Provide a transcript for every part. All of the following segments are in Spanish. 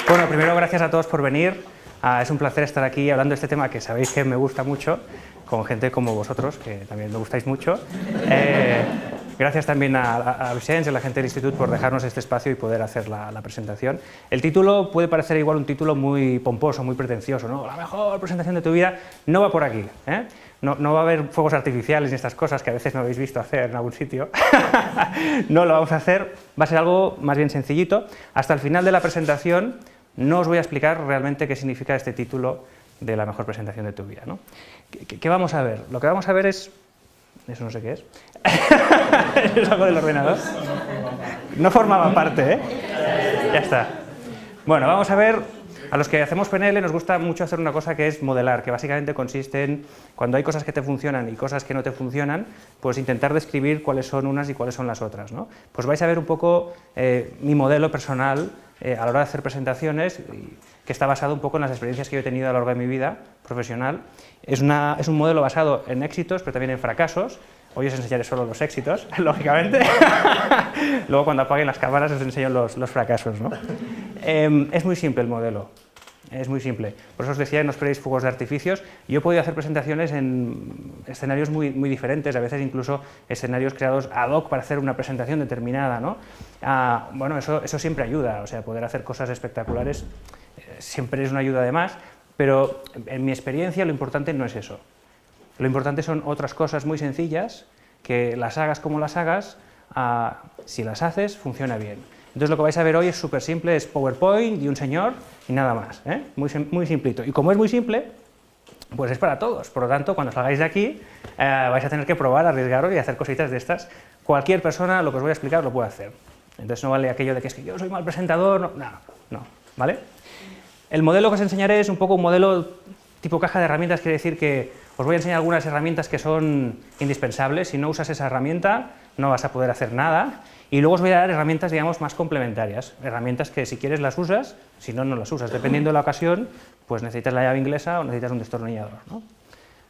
Bueno, primero gracias a todos por venir. Es un placer estar aquí hablando de este tema que sabéis que me gusta mucho, con gente como vosotros, que también me gustáis mucho. Gracias también a Vicens y a la gente del Instituto por dejarnos este espacio y poder hacer la presentación. El título puede parecer igual un título muy pomposo, muy pretencioso, ¿no? La mejor presentación de tu vida. No va por aquí, ¿eh? No va a haber fuegos artificiales y estas cosas que a veces me habéis visto hacer en algún sitio. No lo vamos a hacer, va a ser algo más bien sencillito. Hasta el final de la presentación no os voy a explicar realmente qué significa este título de la mejor presentación de tu vida, ¿no? ¿Qué vamos a ver? Lo que vamos a ver es... Eso no sé qué es. Es algo del ordenador. No formaba parte, ¿eh? Ya está. Bueno, vamos a ver, a los que hacemos PNL nos gusta mucho hacer una cosa que es modelar, que básicamente consiste en, cuando hay cosas que te funcionan y cosas que no te funcionan, pues intentar describir cuáles son unas y cuáles son las otras, ¿no? Pues vais a ver un poco mi modelo personal a la hora de hacer presentaciones, que está basado un poco en las experiencias que yo he tenido a lo largo de mi vida profesional. Es un modelo basado en éxitos, pero también en fracasos. Hoy os enseñaré solo los éxitos, lógicamente. Luego, cuando apaguen las cámaras, os enseño los fracasos, ¿no? Es muy simple el modelo. Es muy simple. Por eso os decía que no esperéis fuegos de artificios. Yo he podido hacer presentaciones en escenarios muy diferentes, a veces incluso escenarios creados ad hoc para hacer una presentación determinada, ¿no? Bueno, eso siempre ayuda, o sea, poder hacer cosas espectaculares siempre es una ayuda de más, pero en mi experiencia lo importante no es eso. Lo importante son otras cosas muy sencillas, que las hagas como las hagas, si las haces, funciona bien. Entonces lo que vais a ver hoy es súper simple, es PowerPoint y un señor y nada más, ¿eh? Muy simplito. Y como es muy simple, pues es para todos. Por lo tanto, cuando salgáis de aquí, vais a tener que probar, arriesgaros y hacer cositas de estas. Cualquier persona, lo que os voy a explicar, lo puede hacer. Entonces no vale aquello de que es que yo soy mal presentador, no, ¿vale? El modelo que os enseñaré es un poco un modelo tipo caja de herramientas, quiere decir que os voy a enseñar algunas herramientas que son indispensables. Si no usas esa herramienta, no vas a poder hacer nada. Y luego os voy a dar herramientas, digamos, más complementarias. Herramientas que si quieres las usas, si no, no las usas. Dependiendo de la ocasión, pues necesitas la llave inglesa o necesitas un destornillador, ¿no?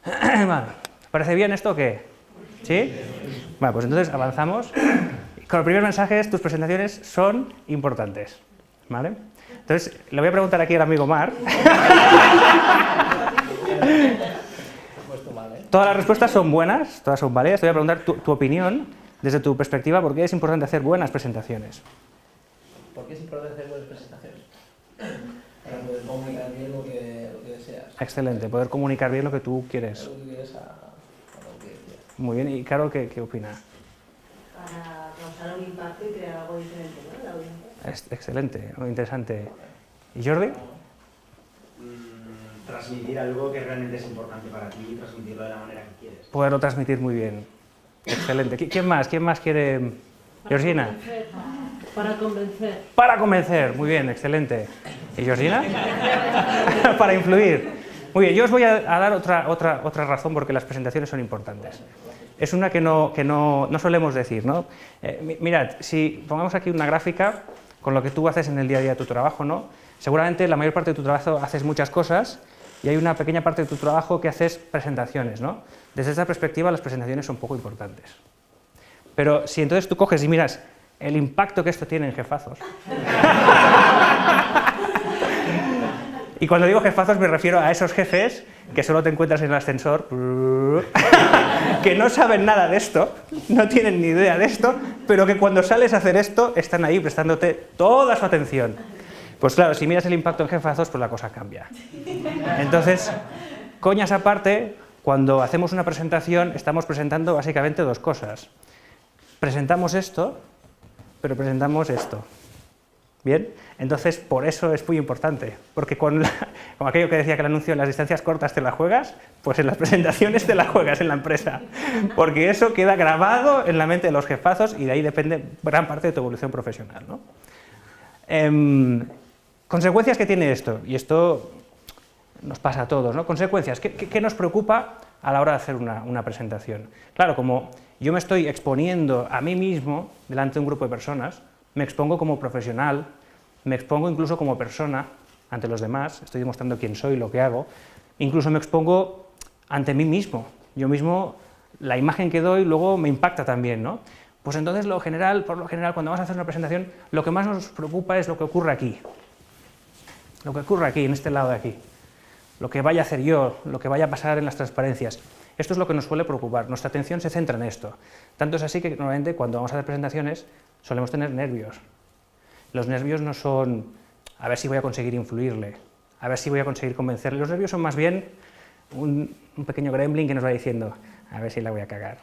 Vale. ¿Parece bien esto o qué? ¿Sí? Vale, pues entonces avanzamos. Con el primer mensaje es, tus presentaciones son importantes, ¿vale? Entonces, le voy a preguntar aquí al amigo Marc. Todas las respuestas son buenas, todas son válidas. Te voy a preguntar tu opinión, desde tu perspectiva, ¿por qué es importante hacer buenas presentaciones? ¿Por qué es importante hacer buenas presentaciones? Para poder comunicar bien lo que deseas. Excelente, poder comunicar bien lo que tú quieres. Lo que quieres a lo que quieras. Muy bien, ¿y Carol qué opina? Para causar un impacto y crear algo diferente, ¿no? La audiencia. Excelente, muy interesante. ¿Y Jordi? Transmitir algo que realmente es importante para ti y transmitirlo de la manera que quieres. Poderlo transmitir muy bien. Excelente. ¿Quién más? ¿Quién más quiere? Georgina. Para convencer. Para convencer. Muy bien, excelente. ¿Y Georgina? Para influir. Muy bien, yo os voy a dar otra razón porque las presentaciones son importantes. Es una que no solemos decir, ¿no? Mirad, si pongamos aquí una gráfica con lo que tú haces en el día a día de tu trabajo, ¿no? Seguramente la mayor parte de tu trabajo haces muchas cosas y hay una pequeña parte de tu trabajo que haces presentaciones, ¿no? Desde esta perspectiva las presentaciones son poco importantes. Pero si entonces tú coges y miras el impacto que esto tiene en jefazos... Y cuando digo jefazos me refiero a esos jefes que solo te encuentras en el ascensor, que no saben nada de esto, no tienen ni idea de esto, pero que cuando sales a hacer esto están ahí prestándote toda su atención. Pues claro, si miras el impacto en jefazos, pues la cosa cambia. Entonces, coñas aparte, cuando hacemos una presentación estamos presentando básicamente dos cosas. Presentamos esto, pero presentamos esto. ¿Bien? Entonces, por eso es muy importante, porque como aquello que decía que el anuncio, en las distancias cortas te la juegas, pues en las presentaciones te la juegas en la empresa, porque eso queda grabado en la mente de los jefazos y de ahí depende gran parte de tu evolución profesional, ¿no? Consecuencias que tiene esto, y esto nos pasa a todos, ¿no? Consecuencias, ¿qué nos preocupa a la hora de hacer una presentación? Claro, como yo me estoy exponiendo a mí mismo delante de un grupo de personas, me expongo como profesional, me expongo incluso como persona ante los demás, estoy demostrando quién soy, lo que hago, incluso me expongo ante mí mismo. Yo mismo, la imagen que doy luego me impacta también, ¿no? Pues entonces, por lo general, cuando vamos a hacer una presentación, lo que más nos preocupa es lo que ocurre aquí. lo que ocurre aquí, en este lado de aquí, lo que vaya a hacer yo, lo que vaya a pasar en las transparencias. Esto es lo que nos suele preocupar, nuestra atención se centra en esto. Tanto es así que normalmente cuando vamos a hacer presentaciones solemos tener nervios. Los nervios no son a ver si voy a conseguir influirle, a ver si voy a conseguir convencerle. Los nervios son más bien un pequeño gremlin que nos va diciendo, a ver si la voy a cagar,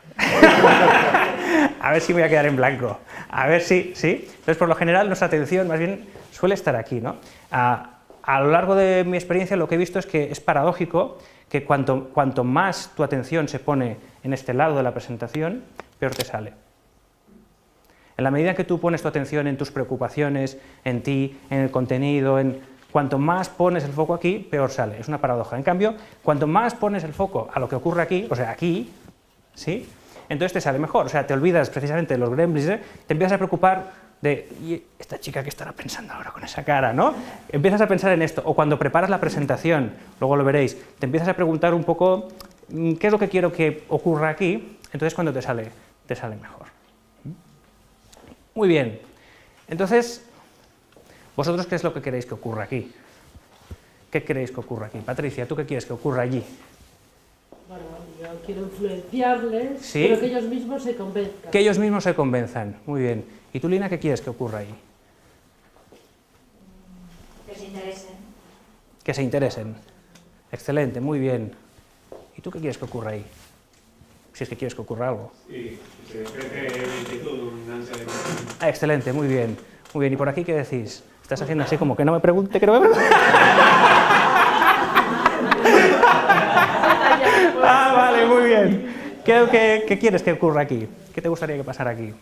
a ver si voy a quedar en blanco, a ver si, ¿sí? Entonces, por lo general, nuestra atención más bien suele estar aquí, ¿no? A lo largo de mi experiencia lo que he visto es que es paradójico que cuanto más tu atención se pone en este lado de la presentación, peor te sale. En la medida que tú pones tu atención en tus preocupaciones, en ti, en el contenido, cuanto más pones el foco aquí, peor sale. Es una paradoja. En cambio, cuanto más pones el foco a lo que ocurre aquí, o sea, aquí, ¿sí? Entonces te sale mejor. O sea, te olvidas precisamente de los gremlins, te empiezas a preocupar de ¿y esta chica qué estará pensando ahora con esa cara?, ¿no? Empiezas a pensar en esto. O cuando preparas la presentación, luego lo veréis, te empiezas a preguntar un poco qué es lo que quiero que ocurra aquí, entonces cuando te sale mejor. Muy bien. Entonces, ¿vosotros qué es lo que queréis que ocurra aquí? ¿Qué queréis que ocurra aquí? Patricia, ¿tú qué quieres que ocurra allí? Bueno, yo quiero influenciarles, ¿sí? Pero que ellos mismos se convenzan. Que ellos mismos se convenzan, muy bien. ¿Y tú, Lina, qué quieres que ocurra ahí? Que se interesen. Que se interesen. Excelente, muy bien. ¿Y tú qué quieres que ocurra ahí? Si es que quieres que ocurra algo. Sí, que se despierte inquietud, una ansia de... Ah, excelente, muy bien. Muy bien, ¿y por aquí qué decís? Estás haciendo así como que no me pregunte, que no me pregunte. Ah, vale, muy bien. ¿Qué quieres que ocurra aquí? ¿Qué te gustaría que pasara aquí?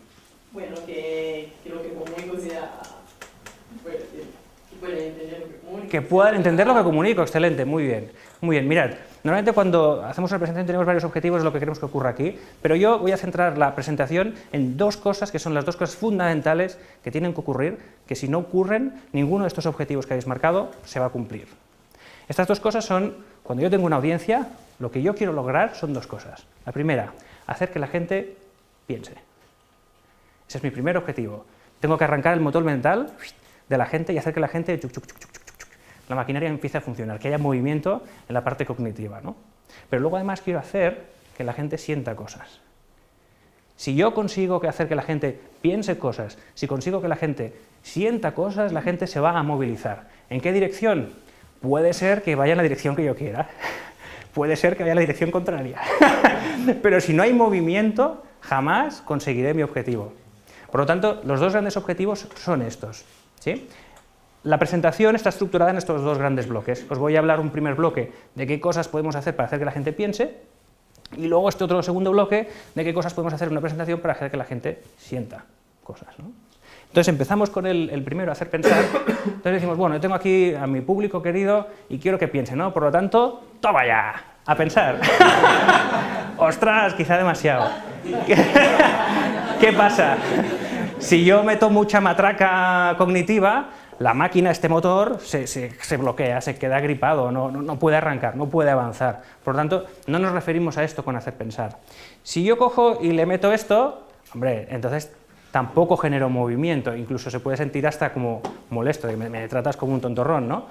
Bueno, que lo que comunico sea... que puedan entender lo que comunico. Que puedan entender lo que comunico, excelente, muy bien. Muy bien, mirad, normalmente cuando hacemos una presentación tenemos varios objetivos de lo que queremos que ocurra aquí, pero yo voy a centrar la presentación en dos cosas que son las dos cosas fundamentales que tienen que ocurrir, que si no ocurren, ninguno de estos objetivos que habéis marcado se va a cumplir. Estas dos cosas son, cuando yo tengo una audiencia, lo que yo quiero lograr son dos cosas. La primera, hacer que la gente piense. Ese es mi primer objetivo. Tengo que arrancar el motor mental de la gente y hacer que la gente, la maquinaria empiece a funcionar, que haya movimiento en la parte cognitiva, ¿no? Pero luego además quiero hacer que la gente sienta cosas. Si yo consigo hacer que la gente piense cosas, si consigo que la gente sienta cosas, la gente se va a movilizar. ¿En qué dirección? Puede ser que vaya en la dirección que yo quiera, puede ser que vaya en la dirección contraria, pero si no hay movimiento, jamás conseguiré mi objetivo. Por lo tanto, los dos grandes objetivos son estos, ¿sí? La presentación está estructurada en estos dos grandes bloques. Os voy a hablar un primer bloque de qué cosas podemos hacer para hacer que la gente piense, y luego este otro segundo bloque de qué cosas podemos hacer en una presentación para hacer que la gente sienta cosas, ¿no? Entonces empezamos con el primero, hacer pensar. Entonces decimos, bueno, yo tengo aquí a mi público querido y quiero que piense, ¿no? Por lo tanto, ¡toma ya! A pensar. ¡Ostras! Quizá demasiado. ¿Qué pasa? Si yo meto mucha matraca cognitiva, la máquina, este motor, se bloquea, se queda gripado, no puede arrancar, no puede avanzar. Por lo tanto, no nos referimos a esto con hacer pensar. Si yo cojo y le meto esto, hombre, entonces tampoco genero movimiento, incluso se puede sentir hasta como molesto, que me tratas como un tontorrón, ¿no?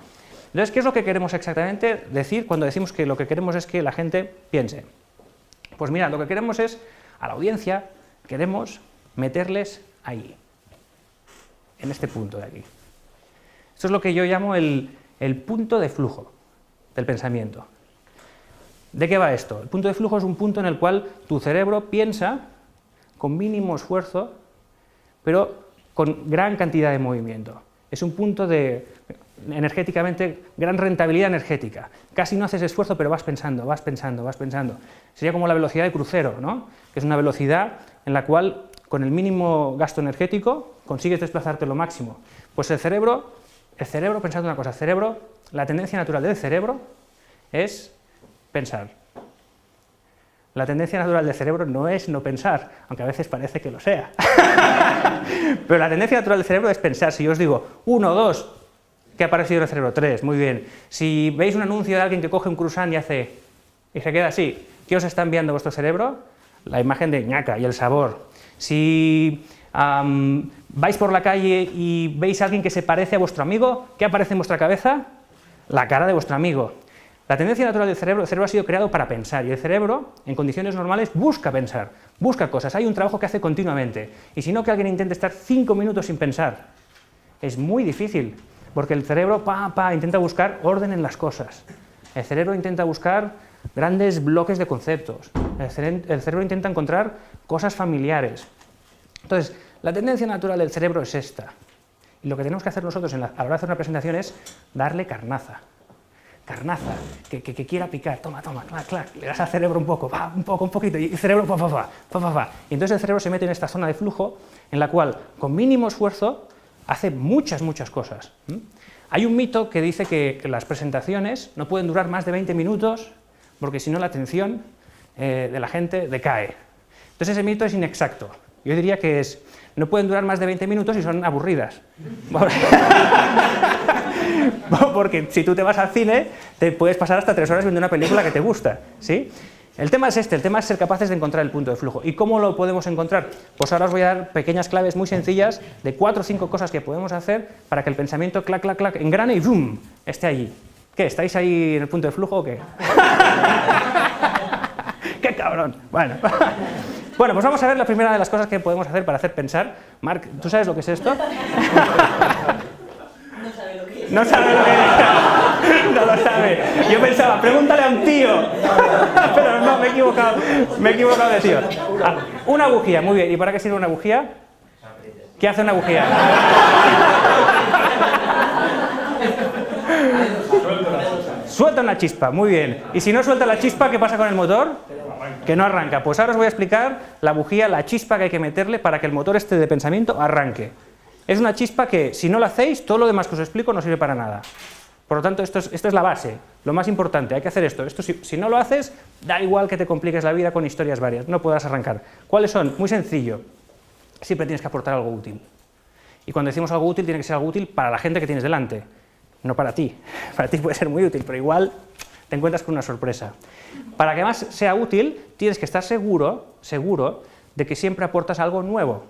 Entonces, ¿qué es lo que queremos exactamente decir cuando decimos que lo que queremos es que la gente piense? Pues mira, lo que queremos es, a la audiencia, queremos meterles ahí, en este punto de aquí. Esto es lo que yo llamo el punto de flujo del pensamiento. ¿De qué va esto? El punto de flujo es un punto en el cual tu cerebro piensa con mínimo esfuerzo, pero con gran cantidad de movimiento. Es un punto de, energéticamente, gran rentabilidad energética. Casi no haces esfuerzo, pero vas pensando, vas pensando, vas pensando. Sería como la velocidad de crucero, ¿no? Que es una velocidad en la cual, con el mínimo gasto energético, consigues desplazarte lo máximo. Pues el cerebro, pensad una cosa, la tendencia natural del cerebro es pensar. La tendencia natural del cerebro no es no pensar, aunque a veces parece que lo sea. Pero la tendencia natural del cerebro es pensar. Si yo os digo 1, 2, ¿qué ha aparecido en el cerebro? 3, muy bien. Si veis un anuncio de alguien que coge un croissant y se queda así, ¿qué os está enviando vuestro cerebro? La imagen de ñaca y el sabor. Si vais por la calle y veis a alguien que se parece a vuestro amigo, ¿qué aparece en vuestra cabeza? la cara de vuestro amigo. La tendencia natural del cerebro, el cerebro ha sido creado para pensar, y el cerebro, en condiciones normales, busca pensar, busca cosas, hay un trabajo que hace continuamente, y si no, que alguien intente estar 5 minutos sin pensar, es muy difícil, porque el cerebro intenta buscar orden en las cosas, el cerebro intenta buscar grandes bloques de conceptos, el cerebro intenta encontrar cosas familiares. Entonces, la tendencia natural del cerebro es esta, y lo que tenemos que hacer nosotros a la hora de hacer una presentación es darle carnaza, que quiera picar, toma, clac, le das al cerebro un poco, un poquito, y el cerebro, y entonces el cerebro se mete en esta zona de flujo, en la cual, con mínimo esfuerzo, hace muchas cosas. Hay un mito que dice que las presentaciones no pueden durar más de 20 minutos, porque si no la atención de la gente decae. Entonces ese mito es inexacto. Yo diría que no pueden durar más de 20 minutos y son aburridas. Porque si tú te vas al cine, te puedes pasar hasta 3 horas viendo una película que te gusta, ¿sí? El tema es el tema es ser capaces de encontrar el punto de flujo. ¿Y cómo lo podemos encontrar? Pues ahora os voy a dar pequeñas claves muy sencillas de 4 o 5 cosas que podemos hacer para que el pensamiento clac, engrane y ¡boom!, esté allí. ¿Qué? ¿Estáis ahí en el punto de flujo o qué? ¡Qué cabrón! Bueno, pues vamos a ver la primera de las cosas que podemos hacer para hacer pensar. Marc, ¿tú sabes lo que es esto? No sabe lo que es. No lo sabe. Yo pensaba, pregúntale a un tío. Pero no, me he equivocado de tío. Una bujía, muy bien. ¿Y para qué sirve una bujía? ¿Qué hace una bujía? Suelta una chispa, muy bien. ¿Y si no suelta la chispa, qué pasa con el motor? Que no arranca. Pues ahora os voy a explicar la bujía, la chispa que hay que meterle para que el motor este de pensamiento arranque. Es una chispa que, si no la hacéis, todo lo demás que os explico no sirve para nada. Por lo tanto, esto es la base, lo más importante, hay que hacer esto. Si no lo haces, da igual que te compliques la vida con historias varias, no podrás arrancar. ¿Cuáles son? Muy sencillo, siempre tienes que aportar algo útil. Y cuando decimos algo útil, tiene que ser algo útil para la gente que tienes delante, no para ti. Para ti puede ser muy útil, pero igual te encuentras con una sorpresa. Para que más sea útil, tienes que estar seguro de que siempre aportas algo nuevo.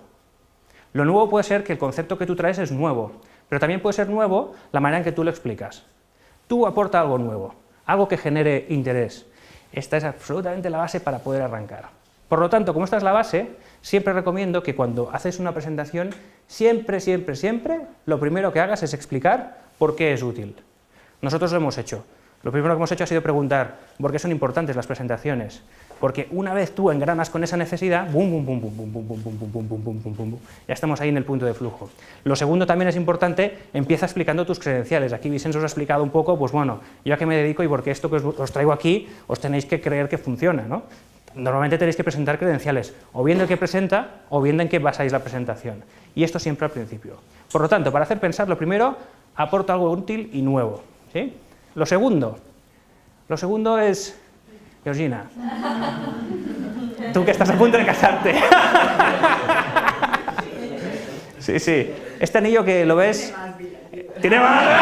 Lo nuevo puede ser que el concepto que tú traes es nuevo, pero también puede ser nuevo la manera en que tú lo explicas. Tú aporta algo nuevo, algo que genere interés. Esta es absolutamente la base para poder arrancar. Por lo tanto, como esta es la base, siempre recomiendo que cuando haces una presentación, siempre, lo primero que hagas es explicar por qué es útil. Nosotros lo hemos hecho. Lo primero que hemos hecho ha sido preguntar por qué son importantes las presentaciones. Porque una vez tú engranas con esa necesidad, ya estamos ahí en el punto de flujo. Lo segundo también es importante, empieza explicando tus credenciales. Aquí Vicens os ha explicado un poco, pues bueno, yo a qué me dedico y porque esto que os traigo aquí os tenéis que creer que funciona, ¿no? Normalmente tenéis que presentar credenciales, o bien del que presenta, o bien de en qué basáis la presentación. Y esto siempre al principio. Por lo tanto, para hacer pensar, lo primero, aporta algo útil y nuevo, ¿sí? Lo segundo es... Georgina, tú que estás a punto de casarte. Sí. Este anillo que lo ves... ¡Tiene más!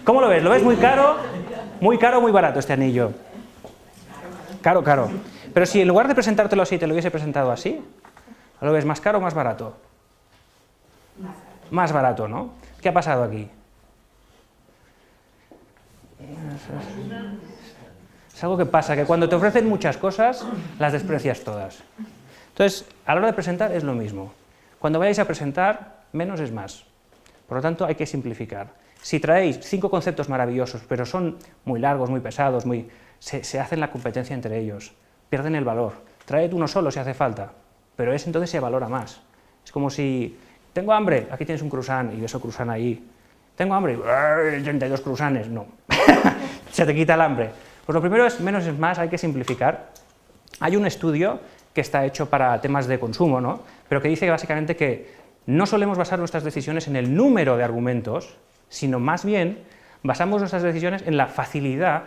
¿Cómo lo ves? ¿Lo ves muy caro? Muy caro o muy barato este anillo. Caro. Pero si en lugar de presentártelo así, te lo hubiese presentado así, ¿lo ves más caro o más barato? Más barato, ¿no? ¿Qué ha pasado aquí? Es algo que pasa, que cuando te ofrecen muchas cosas, las desprecias todas. Entonces, a la hora de presentar es lo mismo. Cuando vayáis a presentar, menos es más. Por lo tanto, hay que simplificar. Si traéis 5 conceptos maravillosos, pero son muy largos, muy pesados, se hacen la competencia entre ellos, pierden el valor. Traed uno solo si hace falta, pero ese entonces se valora más. Es como si, tengo hambre, aquí tienes un croissant y eso croissant ahí. Tengo hambre, 32 croissants, no. Se te quita el hambre. Pues lo primero es, menos es más, hay que simplificar. Hay un estudio que está hecho para temas de consumo, ¿no? Pero que dice básicamente que no solemos basar nuestras decisiones en el número de argumentos, sino más bien basamos nuestras decisiones en la facilidad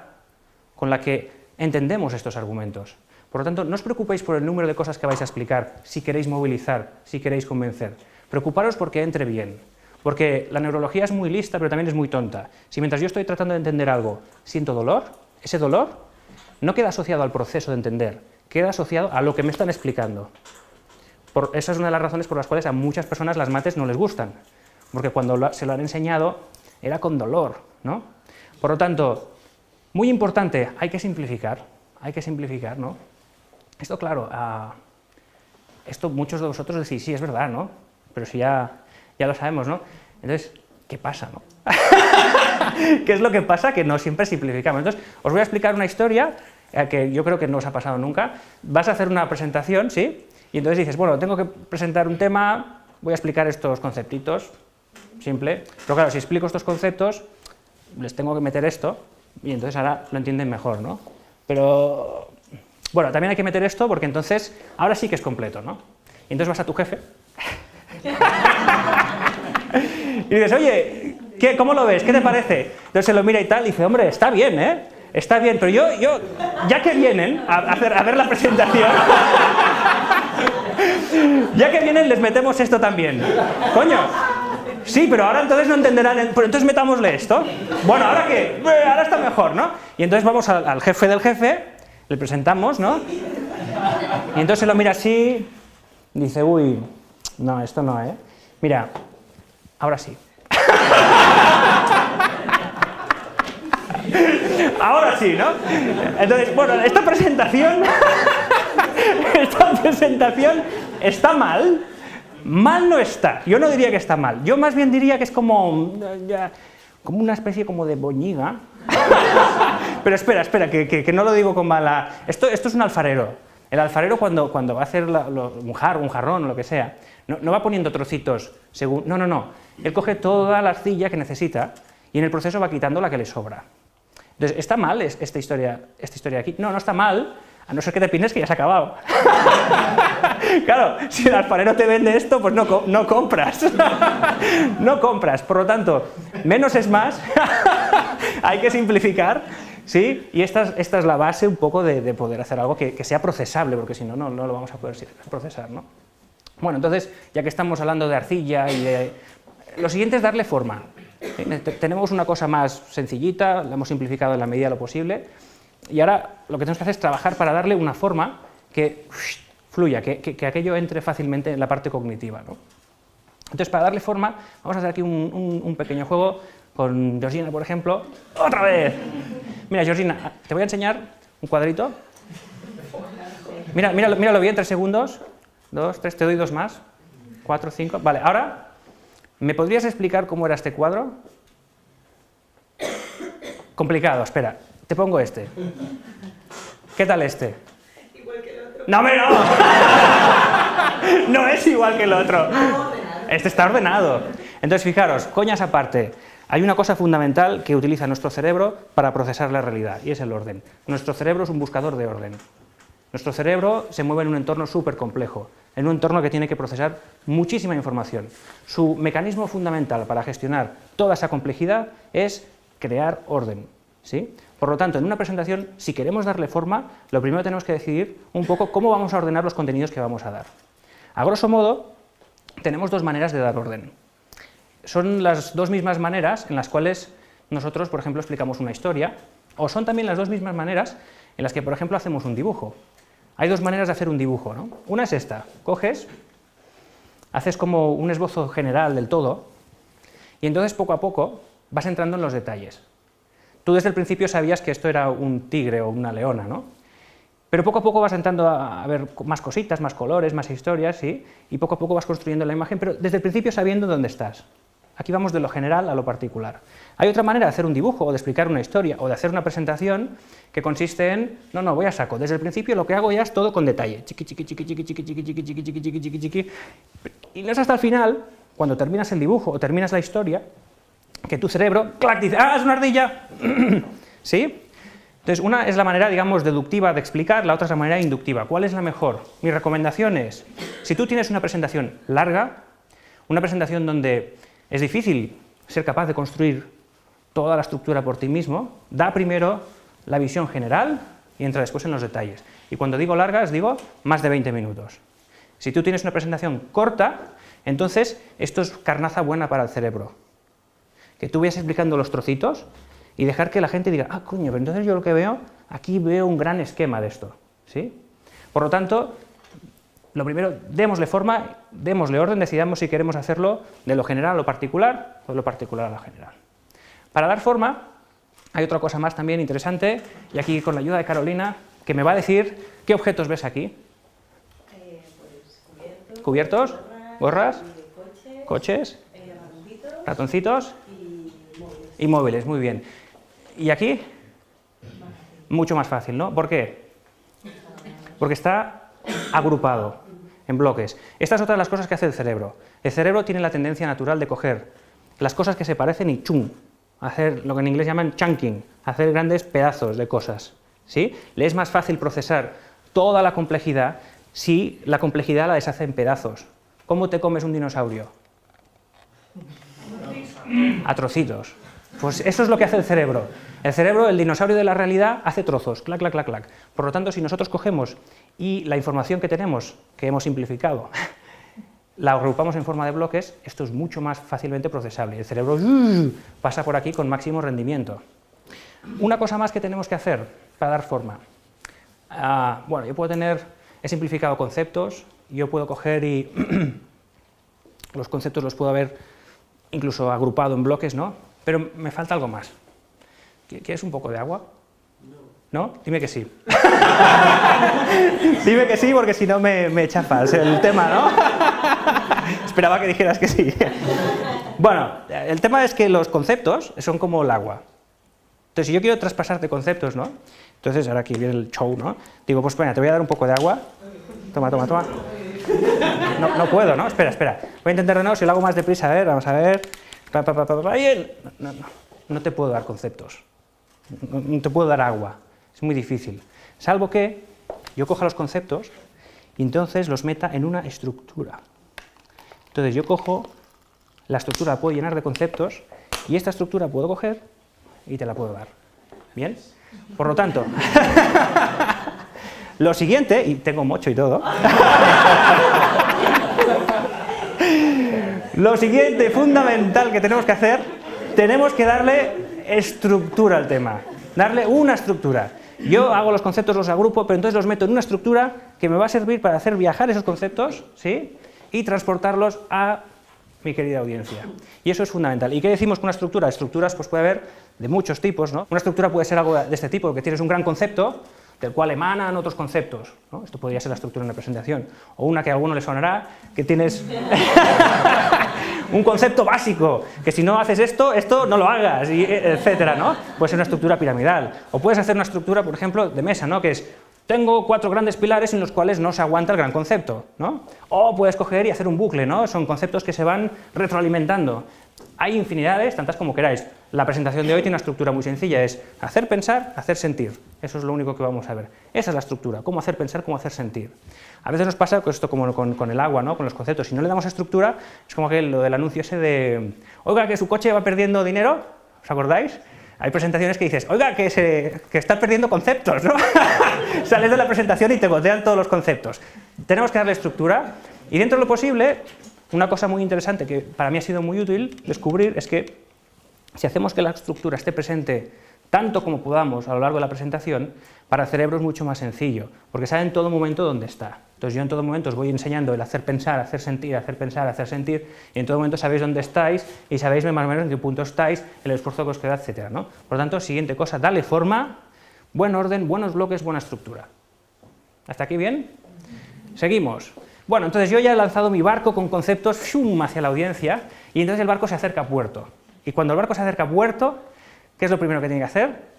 con la que entendemos estos argumentos. Por lo tanto, no os preocupéis por el número de cosas que vais a explicar, si queréis movilizar, si queréis convencer. Preocuparos porque entre bien. Porque la neurología es muy lista, pero también es muy tonta. Si mientras yo estoy tratando de entender algo, siento dolor, ese dolor no queda asociado al proceso de entender, queda asociado a lo que me están explicando. Esa es una de las razones por las cuales a muchas personas las mates no les gustan. porque cuando se lo han enseñado era con dolor, ¿no? Por lo tanto, muy importante, hay que simplificar, ¿no? Esto, claro, esto muchos de vosotros decís, sí, es verdad, ¿no? Pero si ya lo sabemos, ¿no? Entonces, ¿qué pasa, no? ¿Qué es lo que pasa? Que no siempre simplificamos. Entonces, os voy a explicar una historia que yo creo que no os ha pasado nunca. Vas a hacer una presentación, ¿sí? Y entonces dices, bueno, tengo que presentar un tema, voy a explicar estos conceptitos, simple. Pero claro, si explico estos conceptos, les tengo que meter esto, y entonces ahora lo entienden mejor, ¿no? Pero, bueno, también hay que meter esto porque entonces, ahora sí que es completo, ¿no? Y entonces vas a tu jefe y dices, oye, ¿cómo lo ves? ¿Qué te parece? Entonces se lo mira y tal, y dice, hombre, está bien, ¿eh? Está bien, pero yo ya que vienen a ver la presentación, ya que vienen les metemos esto también. Coño, sí, pero ahora entonces no entenderán, pero entonces metámosle esto. Bueno, ¿ahora qué? Ahora está mejor, ¿no? Y entonces vamos al jefe del jefe, le presentamos, ¿no? Y entonces se lo mira así, dice, uy, no, esto no, ¿eh? Mira, ahora sí. Ahora sí, ¿no? Entonces, bueno, esta presentación está mal. Mal no está. Yo no diría que está mal. Yo más bien diría que es como una especie como de boñiga. Pero espera, que no lo digo con mala... Esto es un alfarero. El alfarero cuando va a hacer un jarrón o lo que sea, no va poniendo trocitos según... No. Él coge toda la arcilla que necesita y en el proceso va quitando la que le sobra. Entonces, ¿está mal esta historia aquí? No está mal, a no ser que te pienses que ya se ha acabado. Claro, si el alfarero te vende esto, pues no compras. No compras. Por lo tanto, menos es más. Hay que simplificar, ¿sí? Y esta es la base un poco de poder hacer algo que sea procesable, porque si no, no lo vamos a poder procesar, ¿no? Bueno, entonces, ya que estamos hablando de arcilla y de... Lo siguiente es darle forma. Tenemos una cosa más sencillita, la hemos simplificado en la medida de lo posible, y ahora lo que tenemos que hacer es trabajar para darle una forma que fluya, que aquello entre fácilmente en la parte cognitiva, ¿no? Entonces, para darle forma, vamos a hacer aquí un pequeño juego con Georgina, por ejemplo. ¡Otra vez! Mira, Georgina, te voy a enseñar un cuadrito. Míralo bien, 3 segundos. 2, 3, te doy 2 más. 4, 5. Vale, ahora... ¿Me podrías explicar cómo era este cuadro? Complicado, espera. Te pongo este. ¿Qué tal este? Igual que el otro. ¡No, hombre, no! No es igual que el otro. Este está ordenado. Entonces, fijaros, coñas aparte, hay una cosa fundamental que utiliza nuestro cerebro para procesar la realidad, y es el orden. Nuestro cerebro es un buscador de orden. Nuestro cerebro se mueve en un entorno súper complejo, en un entorno que tiene que procesar muchísima información. Su mecanismo fundamental para gestionar toda esa complejidad es crear orden, ¿sí? Por lo tanto, en una presentación, si queremos darle forma, lo primero tenemos que decidir un poco cómo vamos a ordenar los contenidos que vamos a dar. A grosso modo, tenemos 2 maneras de dar orden. Son las 2 mismas maneras en las cuales nosotros, por ejemplo, explicamos una historia, o son también las 2 mismas maneras en las que, por ejemplo, hacemos un dibujo. Hay 2 maneras de hacer un dibujo, ¿no? Una es esta, coges, haces como un esbozo general del todo, y entonces poco a poco vas entrando en los detalles. Tú desde el principio sabías que esto era un tigre o una leona, ¿no? Pero poco a poco vas entrando a ver más cositas, más colores, más historias, ¿sí? Y poco a poco vas construyendo la imagen, pero desde el principio sabiendo dónde estás. Aquí vamos de lo general a lo particular. Hay otra manera de hacer un dibujo, o de explicar una historia, o de hacer una presentación, que consiste en, no, voy a saco. Desde el principio lo que hago ya es todo con detalle. Chiqui, chiqui, chiqui, chiqui, chiqui, chiqui, chiqui, chiqui, chiqui, chiqui, chiqui, chiqui. Y no es hasta el final, cuando terminas el dibujo o terminas la historia, que tu cerebro, clac, dice, ¡ah, es una ardilla! ¿Sí? Entonces, una es la manera, digamos, deductiva de explicar, la otra es la manera inductiva. ¿Cuál es la mejor? Mi recomendación es, si tú tienes una presentación larga, una presentación donde es difícil ser capaz de construir toda la estructura por ti mismo, da primero la visión general y entra después en los detalles. Y cuando digo largas, digo más de 20 minutos. Si tú tienes una presentación corta, entonces esto es carnaza buena para el cerebro. Que tú vayas explicando los trocitos y dejar que la gente diga, ah, coño, pero entonces yo lo que veo, aquí veo un gran esquema de esto, ¿sí? Por lo tanto, lo primero, démosle forma, démosle orden, decidamos si queremos hacerlo de lo general a lo particular o de lo particular a lo general. Para dar forma, hay otra cosa más también interesante, y aquí con la ayuda de Carolina, que me va a decir qué objetos ves aquí. Pues Cubiertos, gorras, coches, ratoncitos y móviles, muy bien. Y aquí, mucho más fácil, ¿no? ¿Por qué? Porque está agrupado en bloques. Esta es otra de las cosas que hace el cerebro. El cerebro tiene la tendencia natural de coger las cosas que se parecen y ¡chum!, hacer lo que en inglés llaman chunking, hacer grandes pedazos de cosas, ¿sí? Le es más fácil procesar toda la complejidad si la complejidad la deshace en pedazos. ¿Cómo te comes un dinosaurio? A trocitos. Pues eso es lo que hace el cerebro. El cerebro, el dinosaurio de la realidad, hace trozos, clac, clac, clac, clac. Por lo tanto, si nosotros cogemos y la información que tenemos, que hemos simplificado, la agrupamos en forma de bloques, esto es mucho más fácilmente procesable. El cerebro pasa por aquí con máximo rendimiento. Una cosa más que tenemos que hacer para dar forma. Bueno, yo puedo he simplificado conceptos, yo puedo coger y los conceptos los puedo haber incluso agrupado en bloques, ¿no? Pero me falta algo más. ¿Quieres un poco de agua? ¿No? Dime que sí. Dime que sí, porque si no me chafas el tema, ¿no? Esperaba que dijeras que sí. Bueno, el tema es que los conceptos son como el agua. Entonces, si yo quiero traspasarte conceptos, ¿no? Entonces, ahora aquí viene el show, ¿no? Digo, pues bueno, te voy a dar un poco de agua. Toma, toma, toma. No puedo, ¿no? Espera, espera. Voy a intentar de nuevo, si lo hago más deprisa, a ver, vamos a ver. No te puedo dar conceptos. No te puedo dar agua. Es muy difícil. Salvo que yo coja los conceptos y entonces los meta en una estructura. Entonces yo cojo la estructura, la puedo llenar de conceptos y esta estructura puedo coger y te la puedo dar. ¿Bien? Por lo tanto, lo siguiente, y tengo mocho y todo, lo siguiente fundamental que tenemos que hacer, tenemos que darle estructura al tema, darle una estructura. Yo hago los conceptos, los agrupo, pero entonces los meto en una estructura que me va a servir para hacer viajar esos conceptos, ¿sí?, y transportarlos a mi querida audiencia. Y eso es fundamental. ¿Y qué decimos con una estructura? Estructuras pues puede haber de muchos tipos, ¿no? Una estructura puede ser algo de este tipo, que tienes un gran concepto, del cual emanan otros conceptos, ¿no? Esto podría ser la estructura de una presentación. O una que a alguno le sonará, que tienes un concepto básico, que si no haces esto no lo hagas, y etcétera, ¿no? Puede ser una estructura piramidal. O puedes hacer una estructura, por ejemplo, de mesa, ¿no? Que es, tengo 4 grandes pilares en los cuales no se aguanta el gran concepto, ¿no? O puedes coger y hacer un bucle, ¿no? Son conceptos que se van retroalimentando. Hay infinidades, tantas como queráis. La presentación de hoy tiene una estructura muy sencilla, es hacer pensar, hacer sentir. Eso es lo único que vamos a ver. Esa es la estructura, cómo hacer pensar, cómo hacer sentir. A veces nos pasa esto como con el agua, ¿no? Con los conceptos. Si no le damos estructura, es como que lo del anuncio ese de, oiga, que su coche va perdiendo dinero, ¿os acordáis? Hay presentaciones que dices, oiga, que estás perdiendo conceptos, ¿no? Sales de la presentación y te botean todos los conceptos. Tenemos que darle estructura y dentro de lo posible, una cosa muy interesante que para mí ha sido muy útil descubrir es que si hacemos que la estructura esté presente tanto como podamos a lo largo de la presentación, para el cerebro es mucho más sencillo, porque sabe en todo momento dónde está. Entonces yo en todo momento os voy enseñando el hacer pensar, hacer sentir, hacer pensar, hacer sentir, y en todo momento sabéis dónde estáis y sabéis más o menos en qué punto estáis, el esfuerzo que os queda, etcétera, ¿no? Por lo tanto, siguiente cosa, dale forma, buen orden, buenos bloques, buena estructura. ¿Hasta aquí bien? Seguimos. Bueno, entonces yo ya he lanzado mi barco con conceptos ¡shum!, hacia la audiencia, y entonces el barco se acerca a puerto. Y cuando el barco se acerca a puerto, ¿qué es lo primero que tiene que hacer?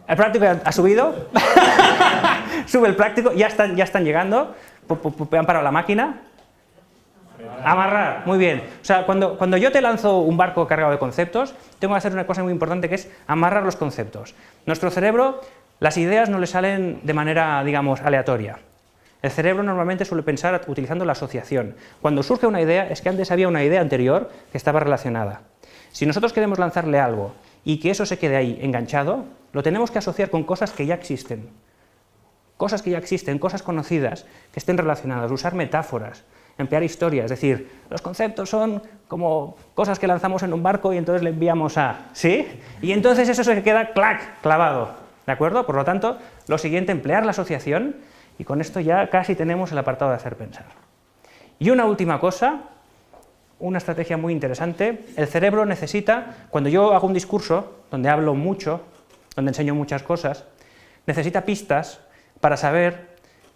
El práctico ha subido, sube el práctico, ya están llegando, han parado la máquina. Amarrar, muy bien. O sea, cuando yo te lanzo un barco cargado de conceptos, tengo que hacer una cosa muy importante que es amarrar los conceptos. Nuestro cerebro, las ideas no le salen de manera, digamos, aleatoria. El cerebro normalmente suele pensar utilizando la asociación. Cuando surge una idea, es que antes había una idea anterior que estaba relacionada. Si nosotros queremos lanzarle algo y que eso se quede ahí enganchado, lo tenemos que asociar con cosas que ya existen. Cosas que ya existen, cosas conocidas, que estén relacionadas, usar metáforas, emplear historias, es decir, los conceptos son como cosas que lanzamos en un barco y entonces le enviamos a... ¿Sí? Y entonces eso se queda, clac, clavado. ¿De acuerdo? Por lo tanto, lo siguiente, emplear la asociación, y con esto ya casi tenemos el apartado de hacer pensar. Y una última cosa, una estrategia muy interesante. El cerebro necesita, cuando yo hago un discurso, donde hablo mucho, donde enseño muchas cosas, necesita pistas para saber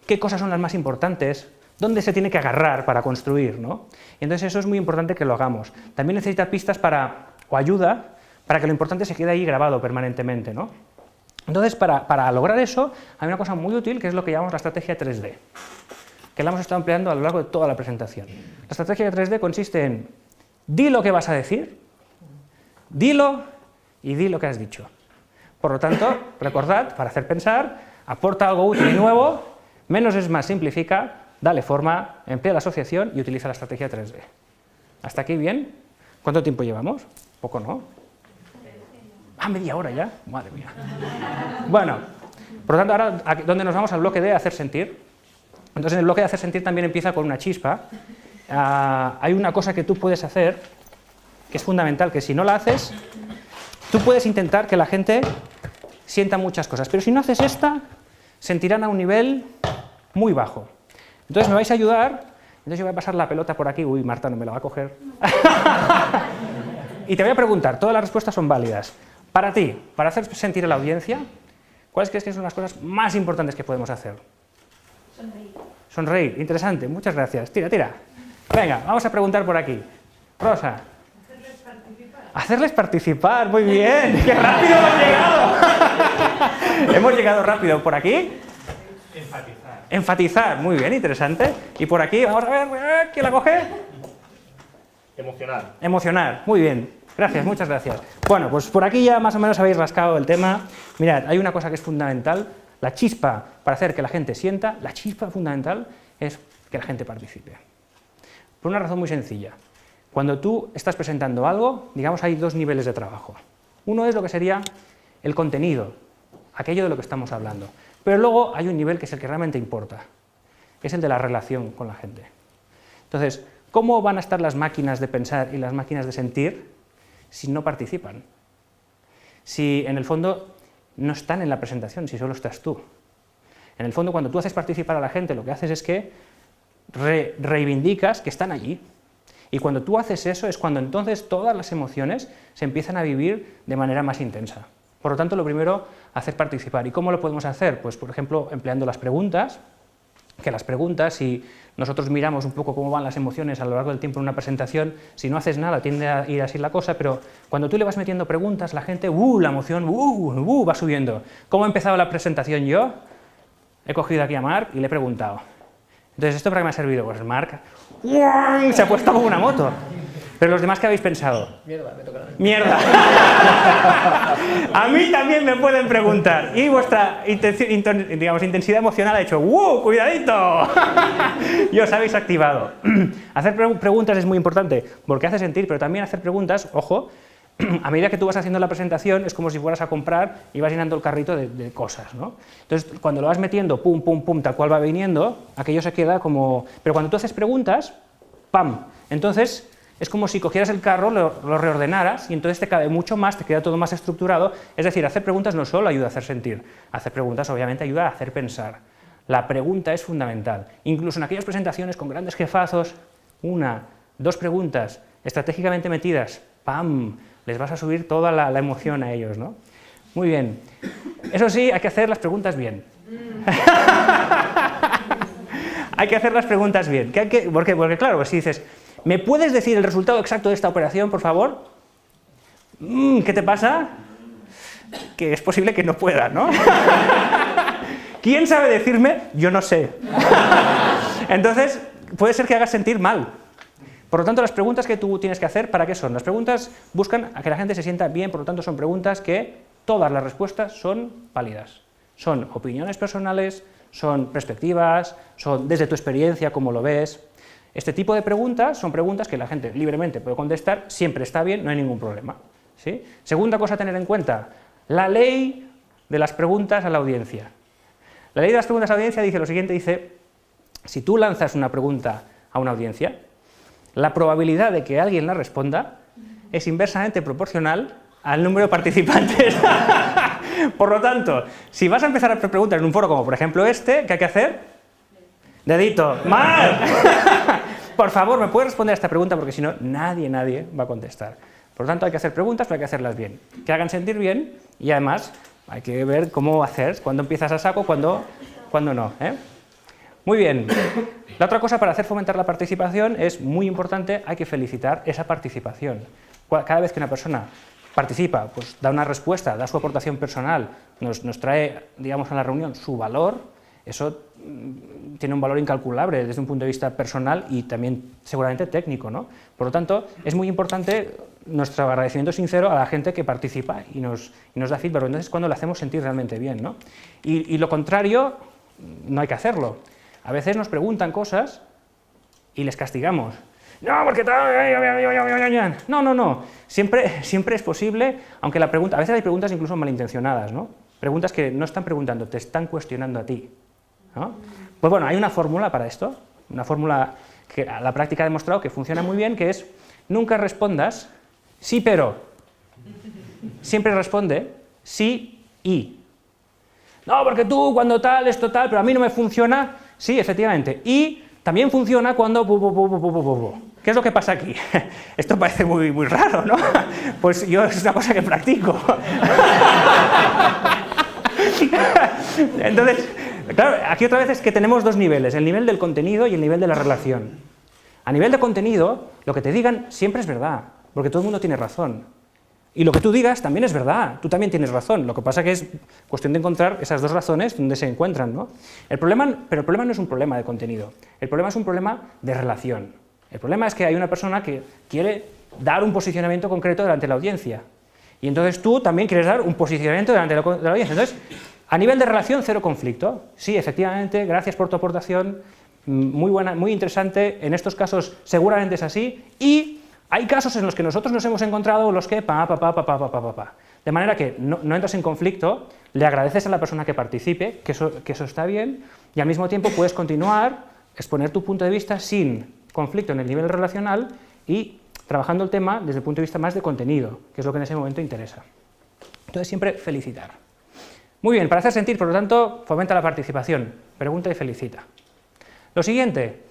qué cosas son las más importantes, dónde se tiene que agarrar para construir, ¿no? Y entonces eso es muy importante que lo hagamos. También necesita pistas o ayuda para que lo importante se quede ahí grabado permanentemente, ¿no? Entonces, para lograr eso, hay una cosa muy útil que es lo que llamamos la estrategia 3D, que la hemos estado empleando a lo largo de toda la presentación. La estrategia 3D consiste en di lo que vas a decir, dilo y di lo que has dicho. Por lo tanto, recordad, para hacer pensar, aporta algo útil y nuevo, menos es más, simplifica, dale forma, emplea la asociación y utiliza la estrategia 3D. ¿Hasta aquí bien? ¿Cuánto tiempo llevamos? Poco, ¿no? Ah, media hora ya, madre mía. Bueno, por lo tanto, ahora, ¿dónde nos vamos? Al bloque de hacer sentir. Entonces, el bloque de hacer sentir también empieza con una chispa. Hay una cosa que tú puedes hacer, que es fundamental, que si no la haces, tú puedes intentar que la gente sienta muchas cosas, pero si no haces esta, sentirán a un nivel muy bajo. Entonces, me vais a ayudar, entonces yo voy a pasar la pelota por aquí, uy, Marta no me la va a coger, y te voy a preguntar, todas las respuestas son válidas. Para ti, para hacer sentir a la audiencia, ¿cuáles crees que son las cosas más importantes que podemos hacer? Sonreír. Sonreír, interesante, muchas gracias. Tira, tira. Venga, vamos a preguntar por aquí. Rosa. Hacerles participar. Hacerles participar, muy bien. ¡Qué rápido hemos llegado! Hemos llegado rápido. ¿Por aquí? Enfatizar. Enfatizar, muy bien, interesante. Y por aquí, vamos a ver, ¿quién la coge? Emocionar. Emocionar, muy bien. Gracias, muchas gracias. Bueno, pues por aquí ya más o menos habéis rascado el tema. Mirad, hay una cosa que es fundamental. La chispa para hacer que la gente sienta, la chispa fundamental es que la gente participe. Por una razón muy sencilla. Cuando tú estás presentando algo, digamos, hay dos niveles de trabajo. Uno es lo que sería el contenido, aquello de lo que estamos hablando. Pero luego hay un nivel que es el que realmente importa, que es el de la relación con la gente. Entonces, ¿cómo van a estar las máquinas de pensar y las máquinas de sentir si no participan? Si en el fondo no están en la presentación, si solo estás tú. En el fondo, cuando tú haces participar a la gente, lo que haces es que reivindicas que están allí. Y cuando tú haces eso es cuando entonces todas las emociones se empiezan a vivir de manera más intensa. Por lo tanto, lo primero, hacer participar. ¿Y cómo lo podemos hacer? Pues, por ejemplo, empleando las preguntas, que las preguntas, si nosotros miramos un poco cómo van las emociones a lo largo del tiempo en una presentación, si no haces nada tiende a ir así la cosa, pero cuando tú le vas metiendo preguntas, la gente, la emoción, va subiendo. ¿Cómo ha empezado la presentación yo? He cogido aquí a Marc y le he preguntado. Entonces, ¿esto para qué me ha servido? Pues Marc se ha puesto como una moto. Pero los demás, ¿qué habéis pensado? Mierda, me toca la ¡Mierda! A mí también me pueden preguntar. Y vuestra intensidad emocional ha hecho ¡cuidadito! Y os habéis activado. Hacer preguntas es muy importante, porque hace sentir, pero también hacer preguntas, ojo, a medida que tú vas haciendo la presentación es como si fueras a comprar y vas llenando el carrito de cosas, ¿no? Entonces, cuando lo vas metiendo, pum, pum, pum, tal cual va viniendo, aquello se queda como... Pero cuando tú haces preguntas, ¡pam! Entonces, es como si cogieras el carro, lo reordenaras y entonces te cabe mucho más, te queda todo más estructurado. Es decir, hacer preguntas no solo ayuda a hacer sentir, hacer preguntas obviamente ayuda a hacer pensar. La pregunta es fundamental. Incluso en aquellas presentaciones con grandes jefazos, 1, 2 preguntas estratégicamente metidas, ¡pam!, les vas a subir toda la emoción a ellos, ¿no? Muy bien. Eso sí, hay que hacer las preguntas bien. Hay que hacer las preguntas bien. Porque claro, si dices, ¿me puedes decir el resultado exacto de esta operación, por favor? ¿Qué te pasa? Que es posible que no pueda, ¿no? ¿Quién sabe decirme? Yo no sé. Entonces, puede ser que hagas sentir mal. Por lo tanto, las preguntas que tú tienes que hacer, ¿para qué son? Las preguntas buscan a que la gente se sienta bien, por lo tanto, son preguntas que todas las respuestas son válidas. Son opiniones personales, son perspectivas, son desde tu experiencia, cómo lo ves. Este tipo de preguntas son preguntas que la gente libremente puede contestar, siempre está bien, no hay ningún problema, ¿sí? Segunda cosa a tener en cuenta, la ley de las preguntas a la audiencia. La ley de las preguntas a la audiencia dice lo siguiente, dice, si tú lanzas una pregunta a una audiencia, la probabilidad de que alguien la responda es inversamente proporcional al número de participantes. Por lo tanto, si vas a empezar a hacer preguntas en un foro como por ejemplo este, ¿qué hay que hacer? Dedito. ¡Mal! Por favor, ¿me puedes responder a esta pregunta? Porque si no, nadie va a contestar. Por lo tanto, hay que hacer preguntas, pero hay que hacerlas bien. Que hagan sentir bien y además hay que ver cómo hacer, cuándo empiezas a saco, cuándo no. Muy bien. La otra cosa para hacer fomentar la participación es muy importante, hay que felicitar esa participación. Cada vez que una persona participa, pues da una respuesta, da su aportación personal, nos trae, digamos, a la reunión su valor, eso tiene un valor incalculable desde un punto de vista personal y también seguramente técnico, ¿no? Por lo tanto, es muy importante nuestro agradecimiento sincero a la gente que participa y nos da feedback, entonces es cuando le hacemos sentir realmente bien, ¿no? Y lo contrario, no hay que hacerlo. A veces nos preguntan cosas y les castigamos. No, porque tal... No. Siempre es posible, aunque la pregunta... A veces hay preguntas incluso malintencionadas, ¿no? Preguntas que no están preguntando, te están cuestionando a ti, ¿no? Pues bueno, hay una fórmula para esto, una fórmula que la práctica ha demostrado que funciona muy bien, que es nunca respondas sí, pero. Siempre responde sí y. No, porque tú cuando tal, esto tal, pero a mí no me funciona. Sí, efectivamente. Y también funciona cuando... ¿Qué es lo que pasa aquí? Esto parece muy raro, ¿no? Pues yo es una cosa que practico. Entonces, claro, aquí otra vez es que tenemos dos niveles, el nivel del contenido y el nivel de la relación. A nivel de contenido, lo que te digan siempre es verdad, porque todo el mundo tiene razón. Y lo que tú digas también es verdad, tú también tienes razón, lo que pasa que es cuestión de encontrar esas dos razones donde se encuentran, ¿no? Pero el problema no es un problema de contenido, el problema es un problema de relación. El problema es que hay una persona que quiere dar un posicionamiento concreto delante de la audiencia, y entonces tú también quieres dar un posicionamiento delante de la audiencia. Entonces, a nivel de relación, cero conflicto. Sí, efectivamente, gracias por tu aportación, muy buena, muy interesante, en estos casos seguramente es así, y hay casos en los que nosotros nos hemos encontrado los que de manera que no entras en conflicto, le agradeces a la persona que participe, que eso está bien, y al mismo tiempo puedes continuar, exponer tu punto de vista sin conflicto en el nivel relacional y trabajando el tema desde el punto de vista más de contenido, que es lo que en ese momento interesa. Entonces siempre felicitar. Muy bien, para hacer sentir, por lo tanto, fomenta la participación, pregunta y felicita. Lo siguiente,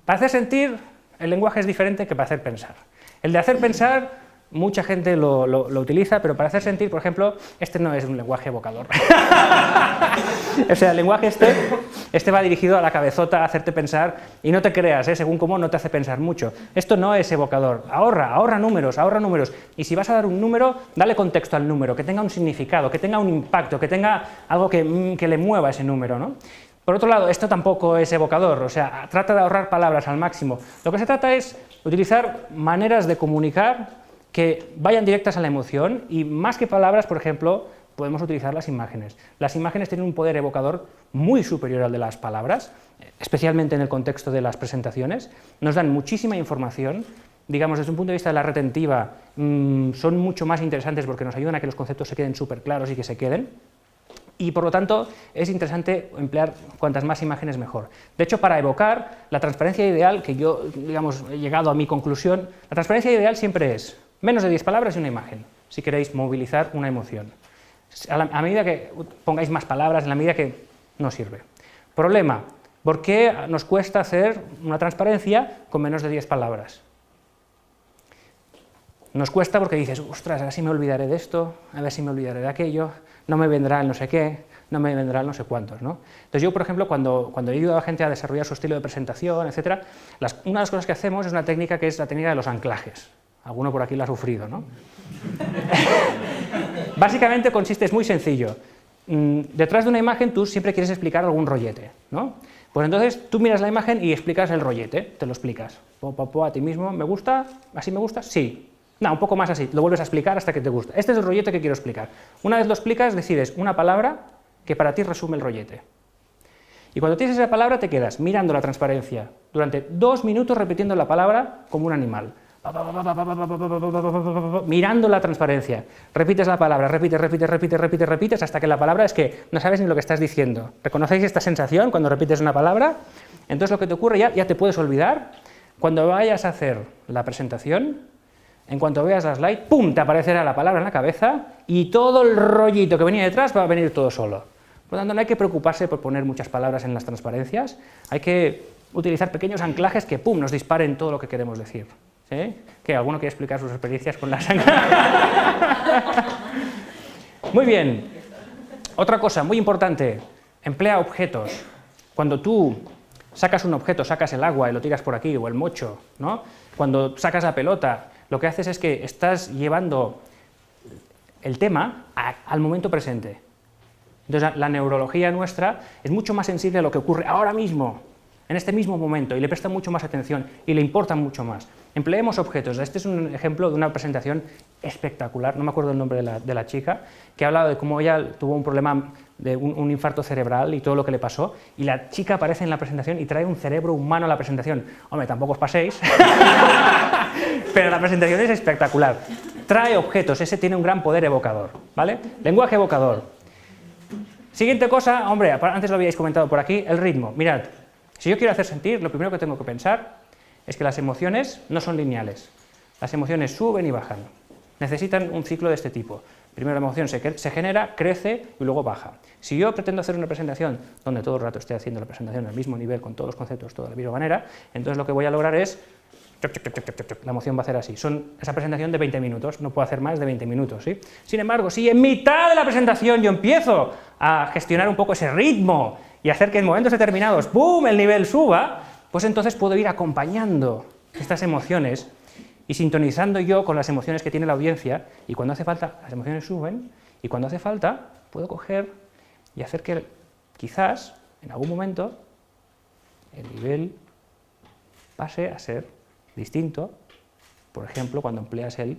para hacer sentir, el lenguaje es diferente que para hacer pensar. El de hacer pensar, mucha gente lo utiliza, pero para hacer sentir, por ejemplo, este no es un lenguaje evocador. O sea, el lenguaje este va dirigido a la cabezota, a hacerte pensar, y no te creas, según cómo no te hace pensar mucho. Esto no es evocador, ahorra números, y si vas a dar un número, dale contexto al número, que tenga un significado, que tenga un impacto, que tenga algo que le mueva ese número, ¿no? Por otro lado, esto tampoco es evocador, o sea, trata de ahorrar palabras al máximo. Lo que se trata es utilizar maneras de comunicar que vayan directas a la emoción y más que palabras, por ejemplo, podemos utilizar las imágenes. Las imágenes tienen un poder evocador muy superior al de las palabras, especialmente en el contexto de las presentaciones, nos dan muchísima información, digamos, desde un punto de vista de la retentiva, son mucho más interesantes porque nos ayudan a que los conceptos se queden súper claros y que se queden. Y por lo tanto es interesante emplear cuantas más imágenes mejor. De hecho, para evocar, la transparencia ideal, que yo, digamos, he llegado a mi conclusión, la transparencia ideal siempre es menos de 10 palabras y una imagen, si queréis movilizar una emoción. A medida que pongáis más palabras, en la medida que no sirve. Problema, ¿por qué nos cuesta hacer una transparencia con menos de 10 palabras? Nos cuesta porque dices, ostras, a ver si me olvidaré de esto, a ver si me olvidaré de aquello, no me vendrá el no sé qué, no me vendrá el no sé cuántos, ¿no? Entonces yo, por ejemplo, cuando he ayudado a la gente a desarrollar su estilo de presentación, etc., una de las cosas que hacemos es una técnica que es la técnica de los anclajes. Alguno por aquí lo ha sufrido, ¿no? Básicamente consiste, es muy sencillo. Detrás de una imagen tú siempre quieres explicar algún rollete, ¿no? Pues entonces tú miras la imagen y explicas el rollete, te lo explicas. A ti mismo, ¿me gusta? ¿Así me gusta? Sí. No, un poco más así, lo vuelves a explicar hasta que te gusta. Este es el rollete que quiero explicar. Una vez lo explicas, decides una palabra que para ti resume el rollete. Y cuando tienes esa palabra te quedas mirando la transparencia durante 2 minutos repitiendo la palabra como un animal. Mirando la transparencia. Repites la palabra, repites hasta que la palabra es que no sabes ni lo que estás diciendo. ¿Reconocéis esta sensación cuando repites una palabra? Entonces lo que te ocurre ya te puedes olvidar. Cuando vayas a hacer la presentación, en cuanto veas la slide, ¡pum!, te aparecerá la palabra en la cabeza y todo el rollito que venía detrás va a venir todo solo. Por lo tanto, no hay que preocuparse por poner muchas palabras en las transparencias, hay que utilizar pequeños anclajes que, ¡pum!, nos disparen todo lo que queremos decir. ¿Sí? ¿Que alguno quiere explicar sus experiencias con la sangre? Muy bien. Otra cosa muy importante, emplea objetos. Cuando tú sacas un objeto, sacas el agua y lo tiras por aquí, o el mocho, ¿no? Cuando sacas la pelota, lo que haces es que estás llevando el tema al momento presente. Entonces, la neurología nuestra es mucho más sensible a lo que ocurre ahora mismo, en este mismo momento, y le presta mucho más atención y le importa mucho más. Empleemos objetos. Este es un ejemplo de una presentación espectacular, no me acuerdo el nombre de la chica, que ha hablado de cómo ella tuvo un problema de un infarto cerebral y todo lo que le pasó, y la chica aparece en la presentación y trae un cerebro humano a la presentación. Hombre, tampoco os paséis, pero la presentación es espectacular. Trae objetos, ese tiene un gran poder evocador, ¿vale? Lenguaje evocador. Siguiente cosa, hombre, antes lo habíais comentado por aquí, el ritmo. Mirad, si yo quiero hacer sentir, lo primero que tengo que pensar es que las emociones no son lineales. Las emociones suben y bajan. Necesitan un ciclo de este tipo. Primero la emoción se genera, crece y luego baja. Si yo pretendo hacer una presentación donde todo el rato esté haciendo la presentación al mismo nivel, con todos los conceptos, todo de la misma manera, entonces lo que voy a lograr es... La emoción va a hacer así. Esa presentación de 20 minutos, no puedo hacer más de 20 minutos, ¿sí? Sin embargo, si en mitad de la presentación yo empiezo a gestionar un poco ese ritmo y hacer que en momentos determinados, ¡boom!, el nivel suba, pues entonces puedo ir acompañando estas emociones y sintonizando yo con las emociones que tiene la audiencia, y cuando hace falta las emociones suben, y cuando hace falta puedo coger y hacer que quizás en algún momento el nivel pase a ser distinto, por ejemplo cuando empleas el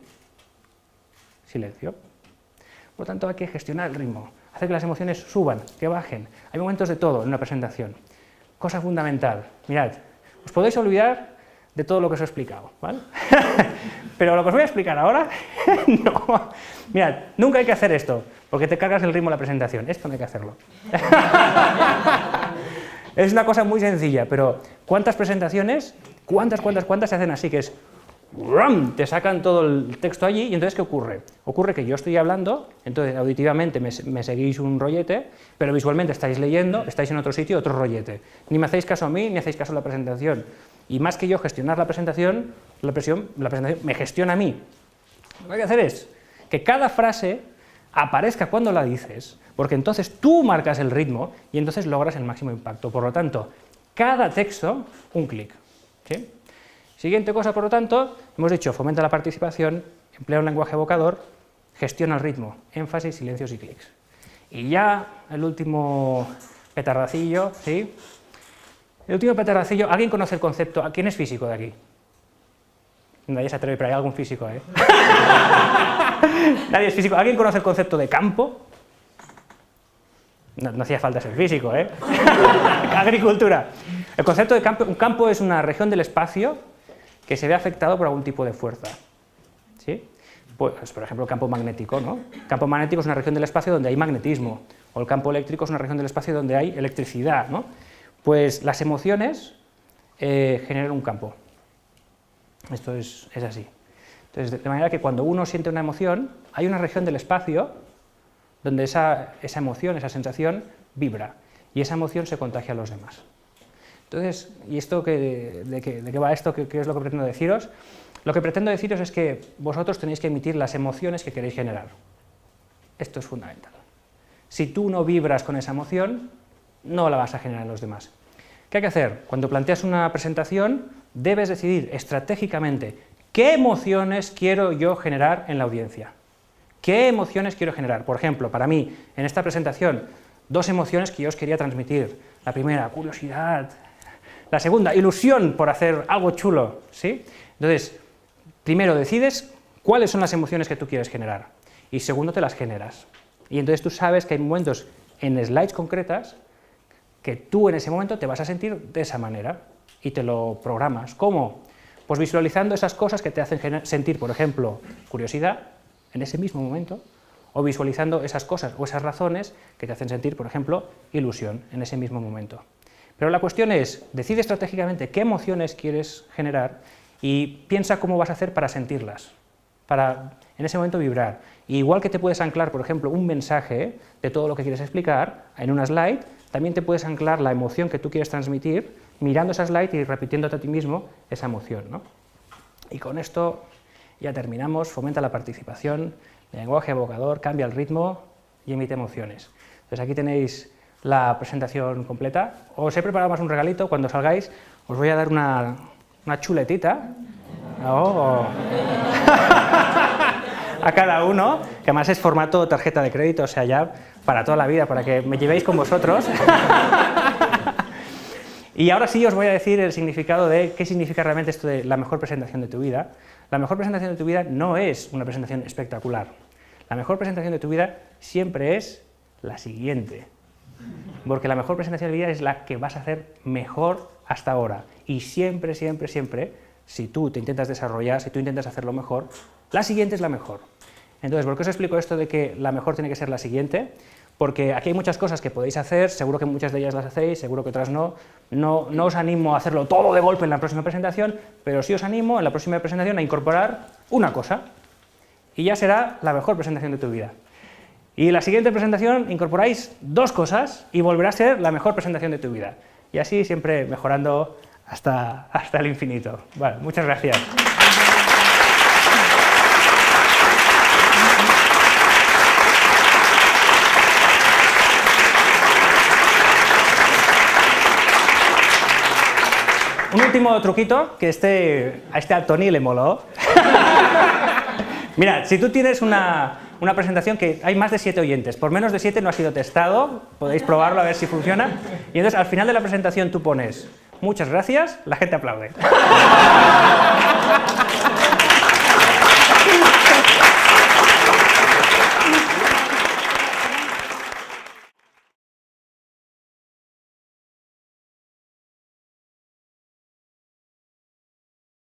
silencio. Por lo tanto hay que gestionar el ritmo, hacer que las emociones suban, que bajen. Hay momentos de todo en una presentación. Cosa fundamental, mirad, os podéis olvidar de todo lo que os he explicado, ¿vale? Pero lo que os voy a explicar ahora, no. Mirad, nunca hay que hacer esto, porque te cargas el ritmo de la presentación. Esto no hay que hacerlo. Es una cosa muy sencilla, pero ¿cuántas presentaciones, cuántas se hacen así? Que es, ¡rum!, te sacan todo el texto allí, y entonces ¿qué ocurre? Ocurre que yo estoy hablando, entonces auditivamente me seguís un rollete, pero visualmente estáis leyendo, estáis en otro sitio, otro rollete. Ni me hacéis caso a mí, ni hacéis caso a la presentación. Y más que yo gestionar la presentación, la presentación me gestiona a mí. Lo que hay que hacer es que cada frase aparezca cuando la dices, porque entonces tú marcas el ritmo y entonces logras el máximo impacto. Por lo tanto, cada texto, un clic. ¿Sí? Siguiente cosa, por lo tanto, hemos dicho, fomenta la participación, emplea un lenguaje evocador, gestiona el ritmo, énfasis, silencios y clics. Y ya el último petardacillo, ¿sí? El último petardacillo, ¿alguien conoce el concepto? ¿Quién es físico de aquí? Nadie se atreve, pero hay algún físico, ¿eh? Nadie es físico. ¿Alguien conoce el concepto de campo? No hacía falta ser físico, ¿eh? Agricultura. El concepto de campo, un campo es una región del espacio que se ve afectado por algún tipo de fuerza. ¿Sí? Pues, por ejemplo, el campo magnético, ¿no? El campo magnético es una región del espacio donde hay magnetismo, o el campo eléctrico es una región del espacio donde hay electricidad, ¿no? Pues las emociones generan un campo. Esto es así. Entonces, de manera que cuando uno siente una emoción, hay una región del espacio donde esa emoción, esa sensación, vibra, y esa emoción se contagia a los demás. Entonces, ¿y esto de qué va esto? ¿Qué es lo que pretendo deciros? Lo que pretendo deciros es que vosotros tenéis que emitir las emociones que queréis generar. Esto es fundamental. Si tú no vibras con esa emoción, no la vas a generar en los demás. ¿Qué hay que hacer? Cuando planteas una presentación, debes decidir estratégicamente qué emociones quiero yo generar en la audiencia. ¿Qué emociones quiero generar? Por ejemplo, para mí, en esta presentación, 2 emociones que yo os quería transmitir. La primera, curiosidad. La segunda, ilusión por hacer algo chulo, ¿sí? Entonces, primero decides cuáles son las emociones que tú quieres generar, y segundo, te las generas. Y entonces tú sabes que hay momentos en slides concretas que tú en ese momento te vas a sentir de esa manera, y te lo programas. ¿Cómo? Pues visualizando esas cosas que te hacen sentir, por ejemplo, curiosidad, en ese mismo momento, o visualizando esas cosas o esas razones que te hacen sentir, por ejemplo, ilusión, en ese mismo momento. Pero la cuestión es, decide estratégicamente qué emociones quieres generar y piensa cómo vas a hacer para sentirlas. para en ese momento vibrar. Y igual que te puedes anclar, por ejemplo, un mensaje de todo lo que quieres explicar en una slide, también te puedes anclar la emoción que tú quieres transmitir mirando esa slide y repitiéndote a ti mismo esa emoción, ¿no? Y con esto ya terminamos. Fomenta la participación, lenguaje evocador, cambia el ritmo y emite emociones. Entonces aquí tenéis la presentación completa. Os he preparado más un regalito. Cuando salgáis os voy a dar una chuletita a cada uno, que además es formato tarjeta de crédito, o sea, ya para toda la vida, para que me llevéis con vosotros. Y ahora sí os voy a decir el significado de qué significa realmente esto de la mejor presentación de tu vida. La mejor presentación de tu vida no es una presentación espectacular. La mejor presentación de tu vida siempre es la siguiente. Porque la mejor presentación de tu vida es la que vas a hacer mejor hasta ahora. Y siempre, siempre, siempre, si tú te intentas desarrollar, si tú intentas hacerlo mejor, la siguiente es la mejor. Entonces, ¿por qué os explico esto de que la mejor tiene que ser la siguiente? Porque aquí hay muchas cosas que podéis hacer, seguro que muchas de ellas las hacéis, seguro que otras no. No os animo a hacerlo todo de golpe en la próxima presentación, pero sí os animo en la próxima presentación a incorporar una cosa. Y ya será la mejor presentación de tu vida. Y en la siguiente presentación incorporáis 2 cosas y volverá a ser la mejor presentación de tu vida. Y así siempre mejorando hasta el infinito. Vale, muchas gracias. Un último truquito, que a este Tony le moló. Mira, si tú tienes una presentación que hay más de 7 oyentes, por menos de 7 no ha sido testado, podéis probarlo a ver si funciona, y entonces al final de la presentación tú pones muchas gracias, la gente aplaude.